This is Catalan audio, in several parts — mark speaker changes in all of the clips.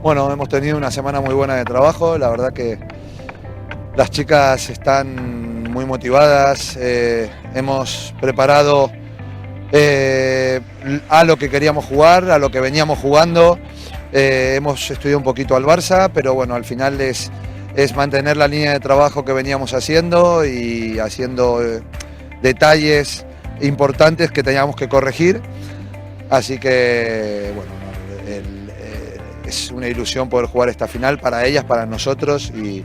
Speaker 1: Bueno, hemos tenido una semana muy buena de trabajo, la verdad que las chicas están muy motivadas, hemos preparado a lo que queríamos jugar, a lo que veníamos jugando, hemos estudiado un poquito al Barça, pero bueno, al final es mantener la línea de trabajo que veníamos haciendo y haciendo detalles importantes que teníamos que corregir, así que bueno, es una ilusión poder jugar esta final para ellas, para nosotros y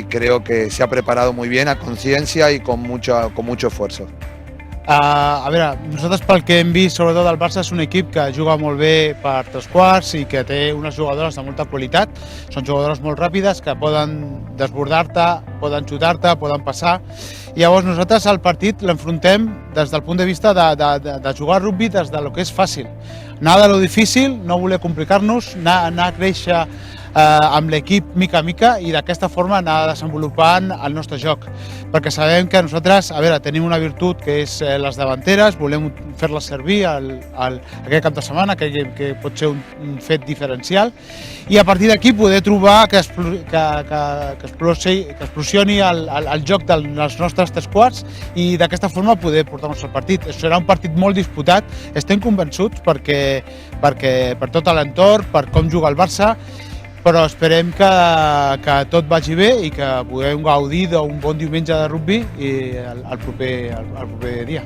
Speaker 1: creo que se ha preparado muy bien a conciencia i con mucho esfuerzo.
Speaker 2: A veure, nosaltres pel que hem vist, sobretot el Barça és un equip que juga molt bé per tres quarts i que té unes jugadores de molta qualitat. Són jugadores molt ràpides que poden desbordar-te, poden xutar-te, poden passar. I llavors nosaltres el partit l'enfrontem des del punt de vista de jugar a rugby des del que és fàcil. Anar de lo difícil, no voler complicar-nos, anar a créixer amb l'equip mica a mica i d'aquesta forma anar desenvolupant el nostre joc. Perquè sabem que nosaltres, a veure, tenim una virtut que és les davanteres, volem fer-les servir aquest cap de setmana, que pot ser un fet diferencial, i a partir d'aquí poder trobar que explosioni el joc dels nostres tres quarts i d'aquesta forma poder portar-nos al partit. Serà un partit molt disputat, estem convençuts per tot l'entorn, per com juga el Barça, però esperem que tot vagi bé i que puguem gaudir d'un bon diumenge de rugby el proper dia.